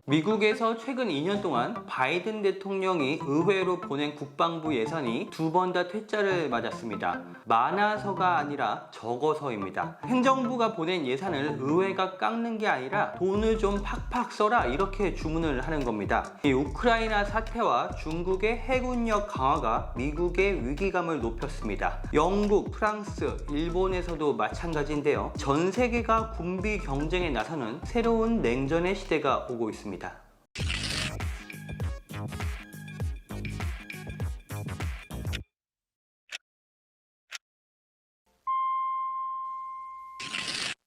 미국에서 최근 2년 동안 바이든 대통령이 의회로 보낸 국방부 예산이 두 번 다 퇴짜를 맞았습니다. 많아서가 아니라 적어서입니다. 행정부가 보낸 예산을 의회가 깎는 게 아니라 돈을 좀 팍팍 써라 이렇게 주문을 하는 겁니다. 이 우크라이나 사태와 중국의 해군력 강화가 미국의 위기감을 높였습니다. 영국, 프랑스, 일본에서도 마찬가지인데요. 전 세계가 군비 경쟁에 나서는 새로운 냉전의 시대가 오고 있습니다.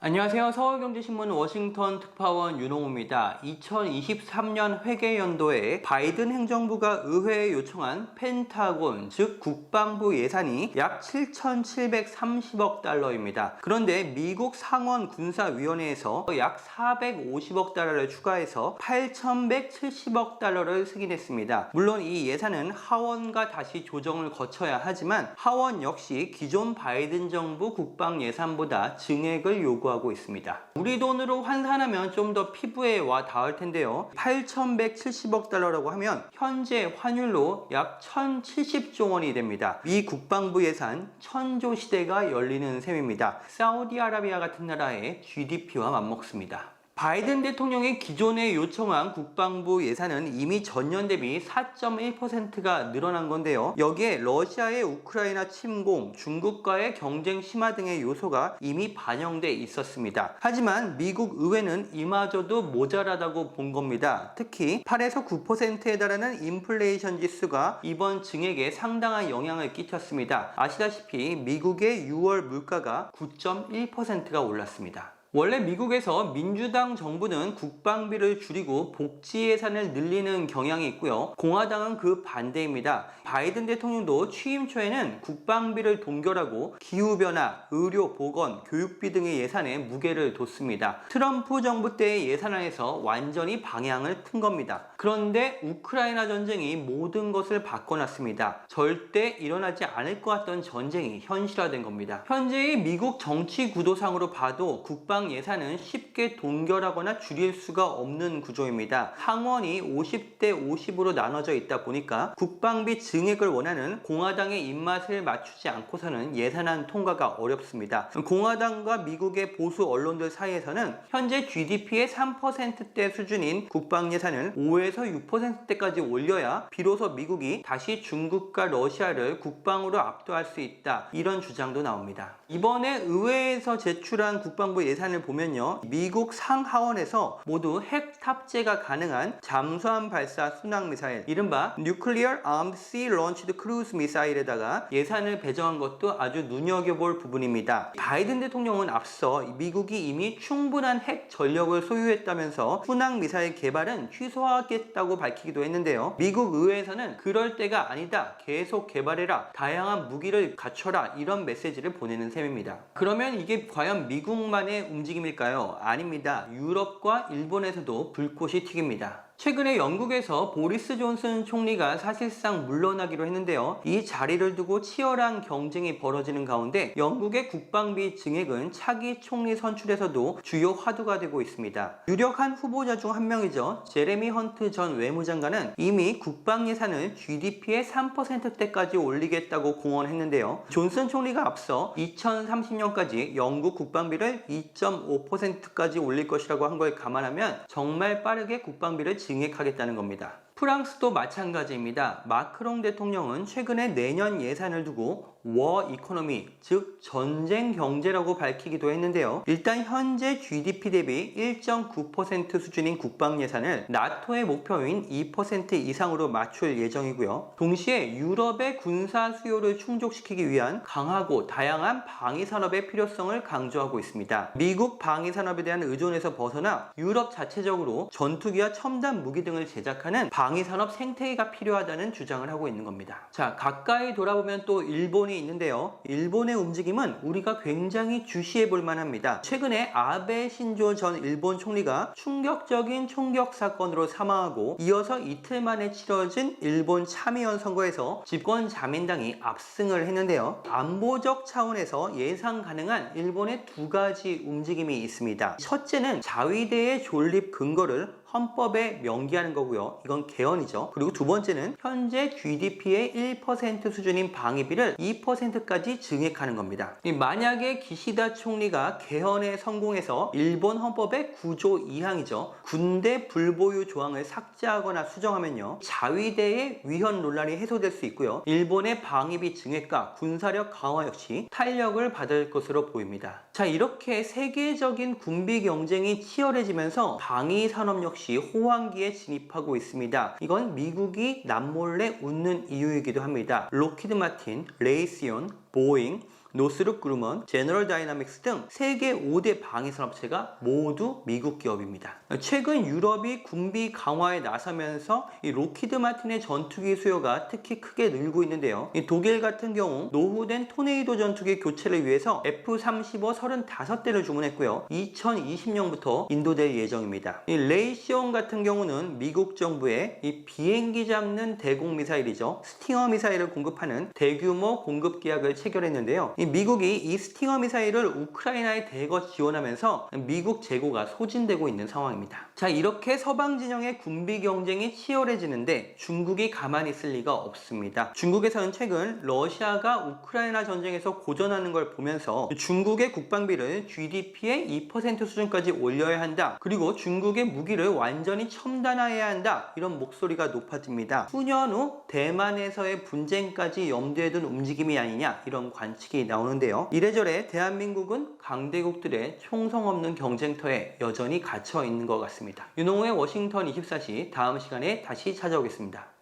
안녕하세요. 서울경제신문 워싱턴 특파원 윤홍호입니다. 2023년 회계연도에 바이든 행정부가 의회에 요청한 펜타곤, 즉 국방부 예산이 약 7,730억 달러입니다. 그런데 미국 상원 군사위원회에서 약 450억 달러를 추가해서 8,170억 달러를 승인했습니다. 물론 이 예산은 하원과 다시 조정을 거쳐야 하지만 하원 역시 기존 바이든 정부 국방 예산보다 증액을 요구하고 있습니다. 우리 돈으로 환산하면 좀 더 피부에 와 닿을 텐데요. 8,170억 달러라고 하면 현재 환율로 약 1,070조 원이 됩니다. 미 국방부 예산 1,000조 시대가 열리는 셈입니다. 사우디아라비아 같은 나라의 GDP와 맞먹습니다. 바이든 대통령이 기존에 요청한 국방부 예산은 이미 전년 대비 4.1%가 늘어난 건데요. 여기에 러시아의 우크라이나 침공, 중국과의 경쟁 심화 등의 요소가 이미 반영돼 있었습니다. 하지만 미국 의회는 이마저도 모자라다고 본 겁니다. 특히 8에서 9%에 달하는 인플레이션 지수가 이번 증액에 상당한 영향을 끼쳤습니다. 아시다시피 미국의 6월 물가가 9.1%가 올랐습니다. 원래 미국에서 민주당 정부는 국방비를 줄이고 복지 예산을 늘리는 경향이 있고요. 공화당은 그 반대입니다. 바이든 대통령도 취임 초에는 국방비를 동결하고 기후변화, 의료, 보건, 교육비 등의 예산에 무게를 뒀습니다. 트럼프 정부 때의 예산안에서 완전히 방향을 튼 겁니다. 그런데 우크라이나 전쟁이 모든 것을 바꿔놨습니다. 절대 일어나지 않을 것 같던 전쟁이 현실화된 겁니다. 현재의 미국 정치 구도상으로 봐도 국방 예산은 쉽게 동결하거나 줄일 수가 없는 구조입니다. 상원이 50대 50으로 나눠져 있다 보니까 국방비 증액을 원하는 공화당의 입맛을 맞추지 않고서는 예산안 통과가 어렵습니다. 공화당과 미국의 보수 언론들 사이에서는 현재 GDP의 3%대 수준인 국방 예산을 5에서 6%대까지 올려야 비로소 미국이 다시 중국과 러시아를 국방으로 압도할 수 있다. 이런 주장도 나옵니다. 이번에 의회에서 제출한 국방부 예산을 보면요. 미국 상하원에서 모두 핵 탑재가 가능한 잠수함 발사 순항 미사일, 이른바 Nuclear Armed Sea Launched Cruise Missile에다가 예산을 배정한 것도 아주 눈여겨볼 부분입니다. 바이든 대통령은 앞서 미국이 이미 충분한 핵 전력을 소유했다면서 순항 미사일 개발은 취소하겠다고 밝히기도 했는데요. 미국 의회에서는 그럴 때가 아니다. 계속 개발해라. 다양한 무기를 갖춰라. 이런 메시지를 보내는 셈입니다. 그러면 이게 과연 미국만의 움직임일까요? 아닙니다. 유럽과 일본에서도 불꽃이 튀깁니다. 최근에 영국에서 보리스 존슨 총리가 사실상 물러나기로 했는데요. 이 자리를 두고 치열한 경쟁이 벌어지는 가운데 영국의 국방비 증액은 차기 총리 선출에서도 주요 화두가 되고 있습니다. 유력한 후보자 중 한 명이죠. 제레미 헌트 전 외무장관은 이미 국방 예산을 GDP의 3%대까지 올리겠다고 공언했는데요. 존슨 총리가 앞서 2030년까지 영국 국방비를 2.5%까지 올릴 것이라고 한 걸 감안하면 정말 빠르게 국방비를 증액하겠다는 겁니다. 프랑스도 마찬가지입니다. 마크롱 대통령은 최근에 내년 예산을 두고 워 이코노미, 즉 전쟁 경제라고 밝히기도 했는데요. 일단 현재 GDP 대비 1.9% 수준인 국방 예산을 나토의 목표인 2% 이상으로 맞출 예정이고요. 동시에 유럽의 군사 수요를 충족시키기 위한 강하고 다양한 방위 산업의 필요성을 강조하고 있습니다. 미국 방위 산업에 대한 의존에서 벗어나 유럽 자체적으로 전투기와 첨단 무기 등을 제작하는 방위 산업 생태계가 필요하다는 주장을 하고 있는 겁니다. 자, 가까이 돌아보면 또 일본이 있는데요. 일본의 움직임은 우리가 굉장히 주시해 볼 만합니다. 최근에 아베 신조 전 일본 총리가 충격적인 총격 사건으로 사망하고 이어서 이틀 만에 치러진 일본 참의원 선거에서 집권 자민당이 압승을 했는데요. 안보적 차원에서 예상 가능한 일본의 두 가지 움직임이 있습니다. 첫째는 자위대의 존립 근거를 헌법에 명기하는 거고요. 이건 개헌이죠. 그리고 두 번째는 현재 GDP의 1% 수준인 방위비를 2%까지 증액하는 겁니다. 만약에 기시다 총리가 개헌에 성공해서 일본 헌법의 9조 2항이죠. 군대 불보유 조항을 삭제하거나 수정하면요. 자위대의 위헌 논란이 해소될 수 있고요. 일본의 방위비 증액과 군사력 강화 역시 탄력을 받을 것으로 보입니다. 자, 이렇게 세계적인 군비 경쟁이 치열해지면서 방위 산업 역시 호황기에 진입하고 있습니다. 이건 미국이 남몰래 웃는 이유이기도 합니다. 로키드 마틴, 레이시온, 보잉, 노스룹 그루먼, 제너럴 다이나믹스 등 세계 5대 방위산업체가 모두 미국 기업입니다. 최근 유럽이 군비 강화에 나서면서 이 로키드 마틴의 전투기 수요가 특히 크게 늘고 있는데요. 이 독일 같은 경우 노후된 토네이도 전투기 교체를 위해서 F-35 35대를 주문했고요. 2020년부터 인도될 예정입니다. 이 레이시온 같은 경우는 미국 정부에 이 비행기 잡는 대공 미사일이죠. 스팅어 미사일을 공급하는 대규모 공급 계약을 체결했는데요. 미국이 이 스팅어 미사일을 우크라이나에 대거 지원하면서 미국 재고가 소진되고 있는 상황입니다. 자, 이렇게 서방 진영의 군비 경쟁이 치열해지는데 중국이 가만히 있을 리가 없습니다. 중국에서는 최근 러시아가 우크라이나 전쟁에서 고전하는 걸 보면서 중국의 국방비를 GDP의 2% 수준까지 올려야 한다. 그리고 중국의 무기를 완전히 첨단화해야 한다. 이런 목소리가 높아집니다. 수년 후 대만에서의 분쟁까지 염두에 둔 움직임이 아니냐 이런 관측이 나오는데요. 이래저래 대한민국은 강대국들의 총성 없는 경쟁터에 여전히 갇혀 있는 것 같습니다. 윤홍호의 워싱턴 24시 다음 시간에 다시 찾아오겠습니다.